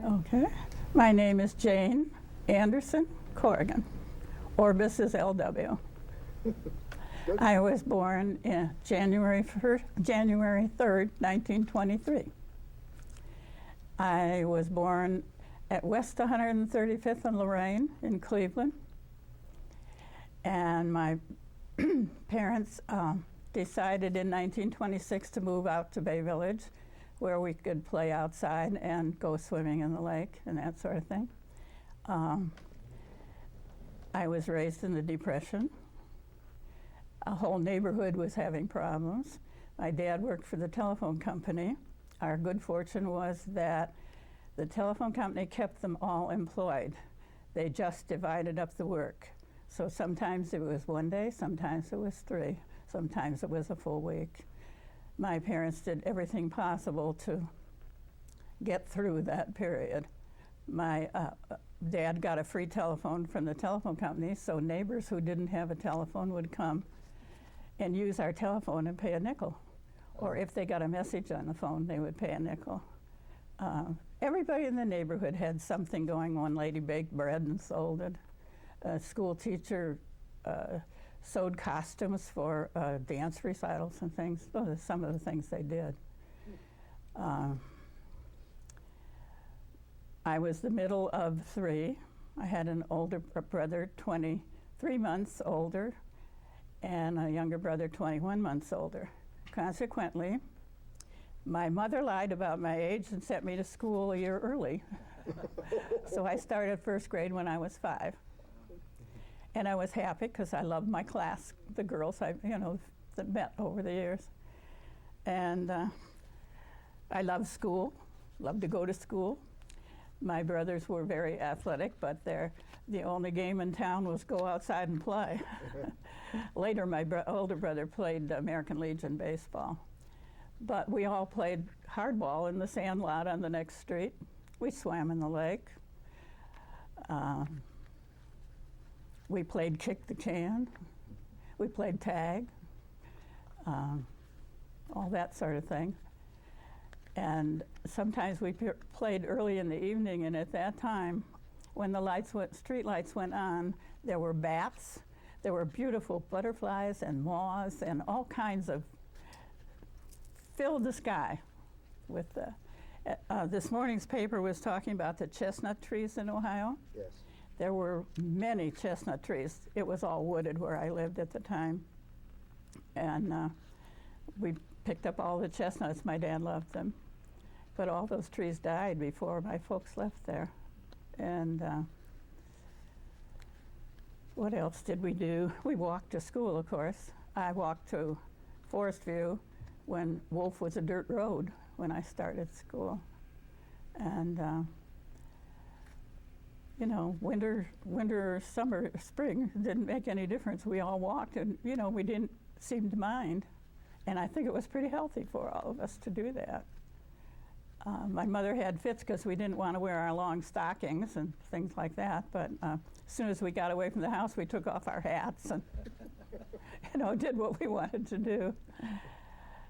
Okay. My name is Jane Anderson Corrigan, Orbis is LW. I was born in January 3rd, 1923. I was born at West 135th and Lorraine in Cleveland. And my parents decided in 1926 to move out to Bay Village, where we could play outside and go swimming in the lake and that sort of thing. I was raised in the Depression. A whole neighborhood was having problems. My dad worked for the telephone company. Our good fortune was that the telephone company kept them all employed. They just divided up the work. So sometimes it was one day, sometimes it was 3, sometimes it was a full week. My parents did everything possible to get through that period. My dad got a free telephone from the telephone company, so neighbors who didn't have a telephone would come and use our telephone and pay a nickel. Or if they got a message on the phone, they would pay a nickel. Everybody in the neighborhood had something going. One lady baked bread and sold it. A school teacher sewed costumes for dance recitals and things. Those are some of the things they did. I was the middle of 3. I had an older brother, 23 months older, and a younger brother, 21 months older. Consequently, my mother lied about my age and sent me to school a year early. So I started first grade when I was 5. And I was happy because I loved my class, the girls that met over the years. And I loved school, loved to go to school. My brothers were very athletic, but the only game in town was go outside and play. Later, my older brother played American Legion baseball. But we all played hardball in the sand lot on the next street. We swam in the lake. We played kick the can. We played tag, all that sort of thing. And sometimes we played early in the evening, and at that time, when the street lights went on, there were bats, there were beautiful butterflies and moths and all kinds of, filled the sky with this morning's paper was talking about the chestnut trees in Ohio. Yes. There were many chestnut trees. It was all wooded where I lived at the time. And we picked up all the chestnuts. My dad loved them. But all those trees died before my folks left there. And what else did we do? We walked to school, of course. I walked to Forest View when Wolf was a dirt road when I started school. And winter, summer, spring didn't make any difference. We all walked and, we didn't seem to mind. And I think it was pretty healthy for all of us to do that. My mother had fits because we didn't want to wear our long stockings and things like that. But as soon as we got away from the house, we took off our hats and, did what we wanted to do.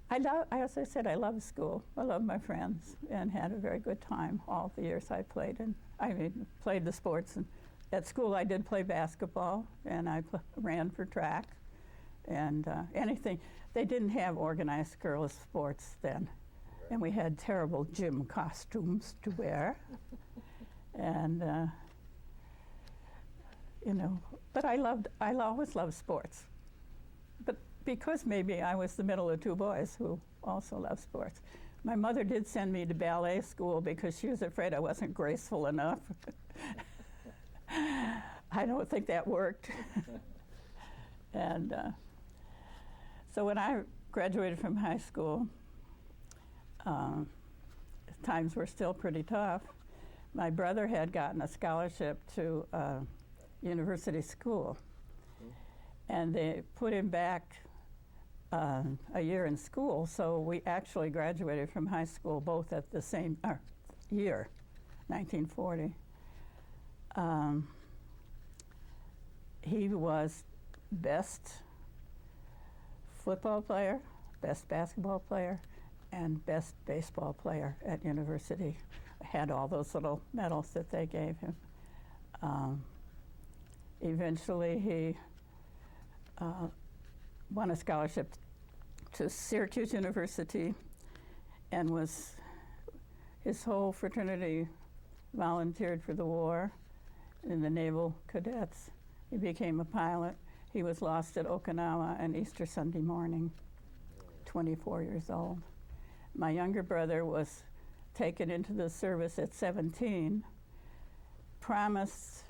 As I said, I love school. I love my friends and had a very good time all the years I played. Played the sports. And at school, I did play basketball, and I ran for track and anything. They didn't have organized girls' sports then. And we had terrible gym costumes to wear. And, but I always loved sports. But because maybe I was the middle of 2 boys who also loved sports. My mother did send me to ballet school because she was afraid I wasn't graceful enough. I don't think that worked. And so when I graduated from high school, times were still pretty tough. My brother had gotten a scholarship to university school, and they put him back a year in school, so we actually graduated from high school both at the same year, 1940. He was best football player, best basketball player, and best baseball player at university. Had all those little medals that they gave him. Eventually, he won a scholarship to Syracuse University, and his whole fraternity volunteered for the war in the Naval Cadets. He became a pilot. He was lost at Okinawa on Easter Sunday morning, 24 years old. My younger brother was taken into the service at 17, promised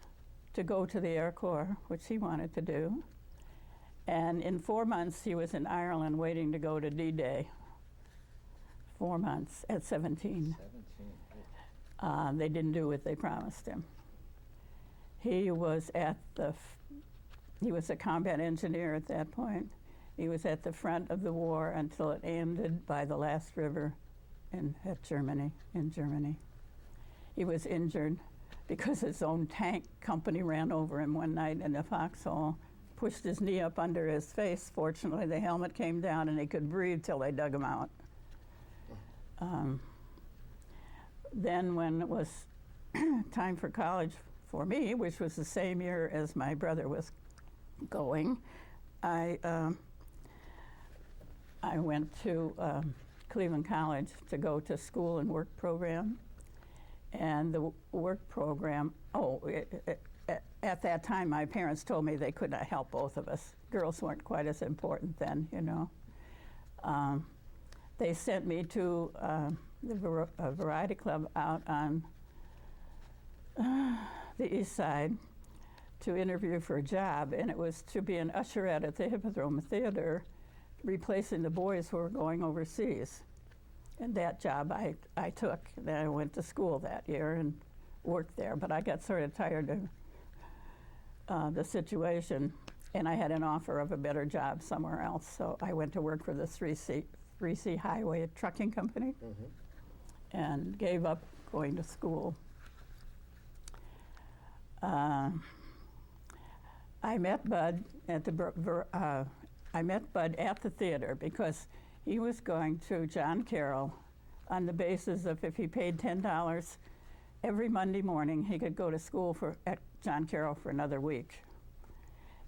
to go to the Air Corps, which he wanted to do. And in 4 months, he was in Ireland waiting to go to D-Day. 4 months at 17. They didn't do what they promised him. He was a combat engineer at that point. He was at the front of the war until it ended by the last river in Germany. He was injured because his own tank company ran over him one night in a foxhole, pushed his knee up under his face. Fortunately, the helmet came down and he could breathe till they dug him out. Then when it was time for college for me, which was the same year as my brother was going, I went to Cleveland College to go to school and work program. And the work program, at that time, my parents told me they could not help both of us. Girls weren't quite as important then, you know. They sent me to a variety club out on the east side to interview for a job, and it was to be an usherette at the Hippodrome Theater, replacing the boys who were going overseas. And that job I took. Then I went to school that year and worked there, but I got sort of tired of the situation, and I had an offer of a better job somewhere else, so I went to work for the 3C Highway Trucking Company and gave up going to school. I met Bud at the theater because he was going to John Carroll on the basis of if he paid $10 every Monday morning, he could go to school at John Carroll for another week.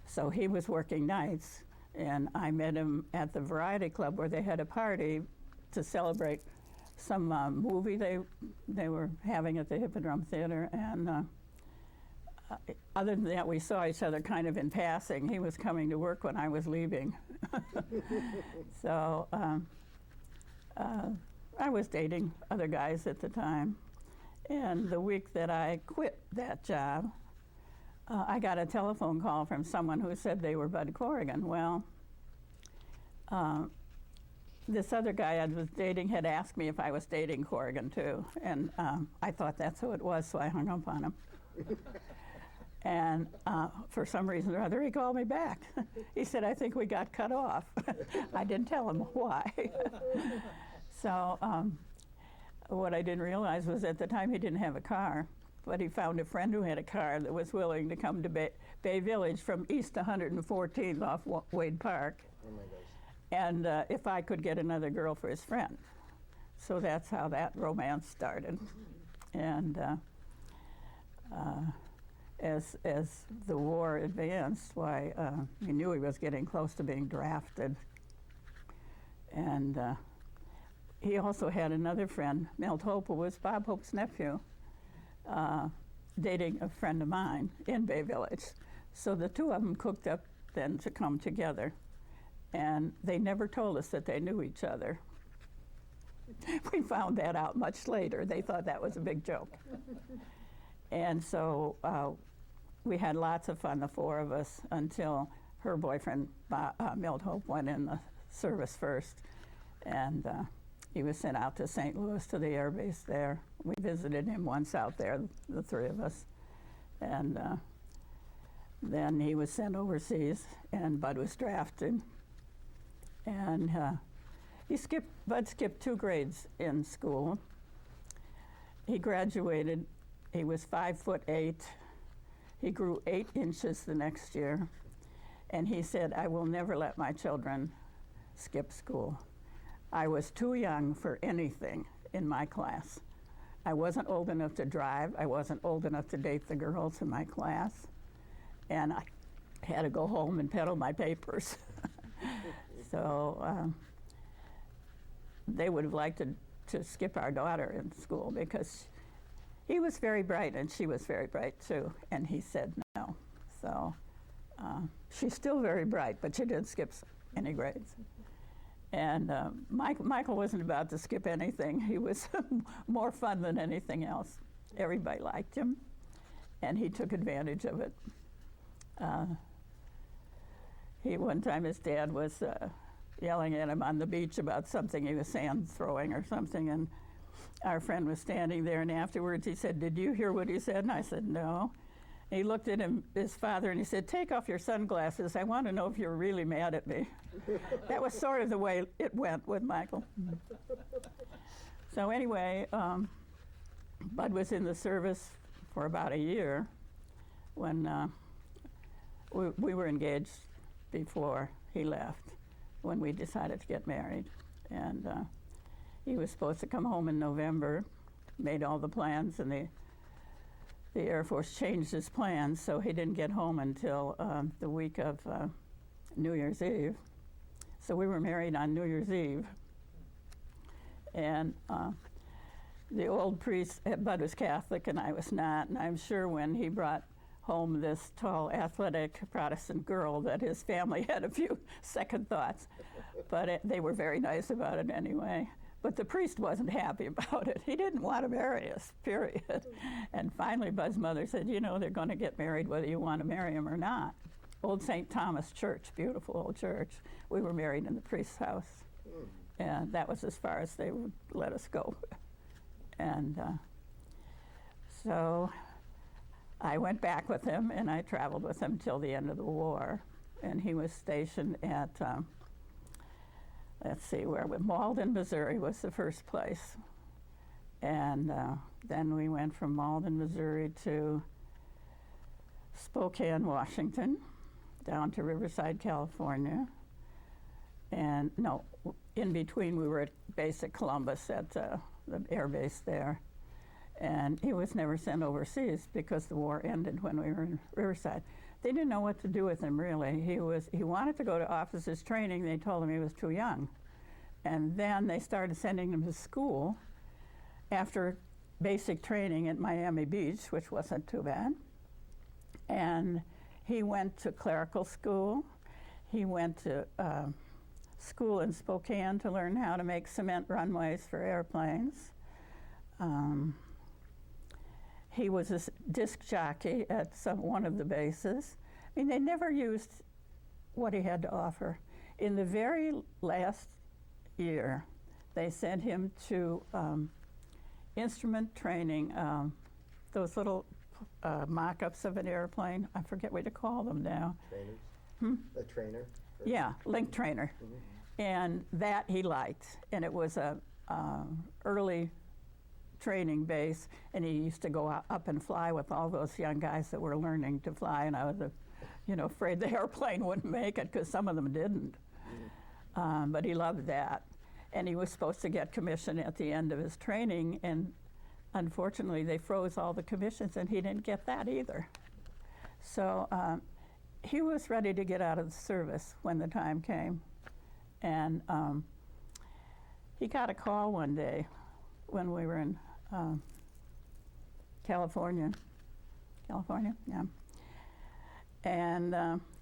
So he was working nights, and I met him at the Variety Club where they had a party to celebrate some movie they were having at the Hippodrome Theater, and other than that, we saw each other kind of in passing. He was coming to work when I was leaving. So I was dating other guys at the time. And the week that I quit that job, I got a telephone call from someone who said they were Bud Corrigan. Well, this other guy I was dating had asked me if I was dating Corrigan too. And I thought that's who it was, so I hung up on him. And for some reason or other, he called me back. He said, I think we got cut off. I didn't tell him why. So what I didn't realize was at the time he didn't have a car, but he found a friend who had a car that was willing to come to Bay Village from East 114th off Wade Park. Oh my gosh. And if I could get another girl for his friend. So that's how that romance started. And as the war advanced, he knew he was getting close to being drafted. And he also had another friend, Milt Hope, who was Bob Hope's nephew, dating a friend of mine in Bay Village. So the two of them cooked up then to come together. And they never told us that they knew each other. We found that out much later. They thought that was a big joke. And so we had lots of fun, the four of us, until her boyfriend, Milt Hope, went in the service first. And he was sent out to St. Louis to the air base there. We visited him once out there, the three of us. And then he was sent overseas, and Bud was drafted. And Bud skipped 2 grades in school. He graduated. He was 5'8". He grew 8 inches the next year. And he said, I will never let my children skip school. I was too young for anything in my class. I wasn't old enough to drive. I wasn't old enough to date the girls in my class. And I had to go home and peddle my papers. So they would have liked to skip our daughter in school because he was very bright and she was very bright too. And he said no. So she's still very bright, but she didn't skip any grades. And Michael wasn't about to skip anything. He was more fun than anything else. Everybody liked him, and he took advantage of it. One time his dad was yelling at him on the beach about something. He was sand throwing or something, and our friend was standing there, and afterwards he said, "Did you hear what he said?" And I said, "No." He looked at his father, and he said, "Take off your sunglasses. I want to know if you're really mad at me." That was sort of the way it went with Michael. So anyway, Bud was in the service for about a year when we were engaged before he left, when we decided to get married. And he was supposed to come home in November, made all the plans, and the Air Force changed his plans, so he didn't get home until the week of New Year's Eve. So we were married on New Year's Eve. And the old priest, Bud was Catholic and I was not, and I'm sure when he brought home this tall, athletic Protestant girl that his family had a few second thoughts. But they were very nice about it anyway. But the priest wasn't happy about it. He didn't want to marry us, period. And finally, Bud's mother said, "You know, they're going to get married whether you want to marry him or not." Old St. Thomas Church, beautiful old church. We were married in the priest's house. And that was as far as they would let us go. And so I went back with him, and I traveled with him till the end of the war. And he was stationed at let's see, Malden, Missouri was the first place. And then we went from Malden, Missouri to Spokane, Washington, down to Riverside, California. And no, in between we were at base at Columbus at the air base there. And he was never sent overseas because the war ended when we were in Riverside. They didn't know what to do with him, really. He wanted to go to officers training. They told him he was too young. And then they started sending him to school after basic training at Miami Beach, which wasn't too bad. And he went to clerical school. He went to school in Spokane to learn how to make cement runways for airplanes. He was a disc jockey at one of the bases. I mean, they never used what he had to offer. In the very last year, they sent him to instrument training, those little mock-ups of an airplane. I forget what to call them now. Trainers? A trainer? Yeah, link trainer. Mm-hmm. And that he liked. And it was a early training base, and he used to go up and fly with all those young guys that were learning to fly, and I was afraid the airplane wouldn't make it because some of them didn't. But he loved that. And he was supposed to get commission at the end of his training, and unfortunately they froze all the commissions, and he didn't get that either. So he was ready to get out of the service when the time came. And he got a call one day when we were in California, yeah. And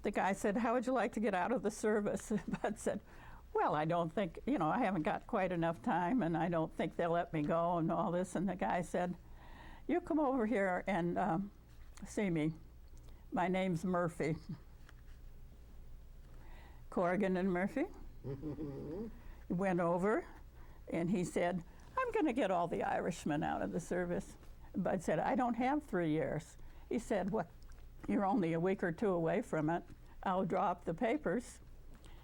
the guy said, "How would you like to get out of the service?" Bud said, "Well, I don't think, I haven't got quite enough time, and I don't think they'll let me go," and all this. And the guy said, "You come over here and see me. My name's Murphy." Corrigan and Murphy. He went over, and he said, "I'm going to get all the Irishmen out of the service." Bud said, "I don't have 3 years." He said, "What? You're only a week or two away from it. I'll draw up the papers,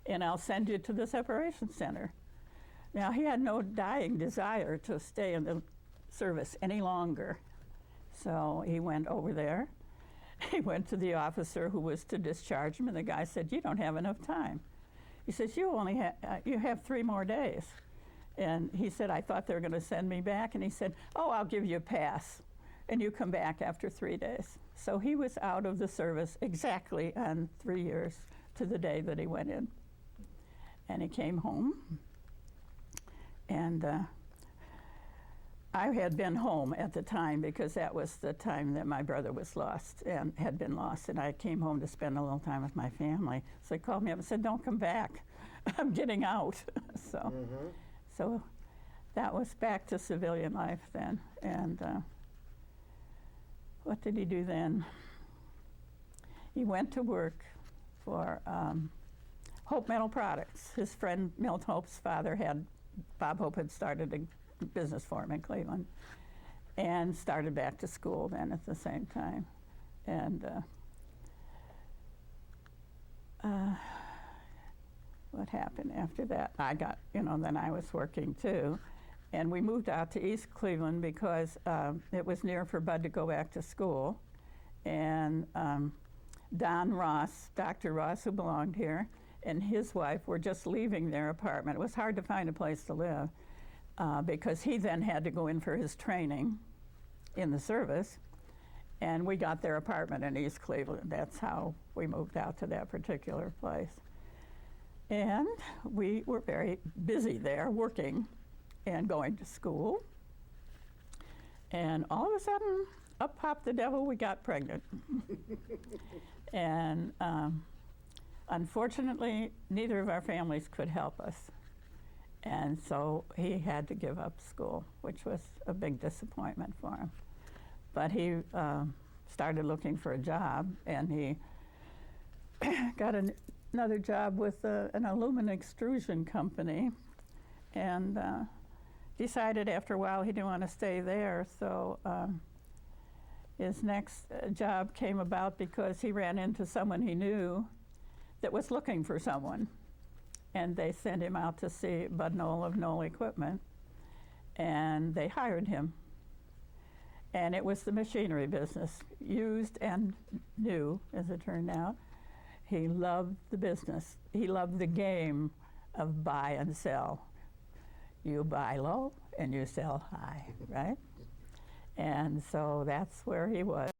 and I'll send you to the separation center." Now, he had no dying desire to stay in the service any longer. So he went over there. He went to the officer who was to discharge him, and the guy said, "You don't have enough time." He says, "You only you have 3 more days." And he said, I thought they were going to send me back. And he said, oh, I'll give you a pass. And you come back after 3 days. So he was out of the service exactly on 3 years to the day that he went in. And he came home. And I had been home at the time because that was the time that my brother was lost and had been lost. And I came home to spend a little time with my family. So he called me up and said, don't come back. I'm getting out. So that was back to civilian life then. And what did he do then? He went to work for Hope Metal Products. His friend Milt Hope's father Bob Hope had started a business for him in Cleveland and started back to school then at the same time. And what happened after that? I got, then I was working too. And we moved out to East Cleveland because it was near for Bud to go back to school. And Don Ross, Dr. Ross, who belonged here, and his wife were just leaving their apartment. It was hard to find a place to live because he then had to go in for his training in the service. And we got their apartment in East Cleveland. That's how we moved out to that particular place. And we were very busy there working and going to school. And all of a sudden, up popped the devil, we got pregnant. And unfortunately, neither of our families could help us. And so he had to give up school, which was a big disappointment for him. But he started looking for a job, and he got another job with an aluminum extrusion company, and decided after a while he didn't want to stay there. So his next job came about because he ran into someone he knew that was looking for someone. And they sent him out to see Bud Knoll of Knoll Equipment, and they hired him. And it was the machinery business, used and new, as it turned out. He loved the business. He loved the game of buy and sell. You buy low and you sell high, right? And so that's where he was.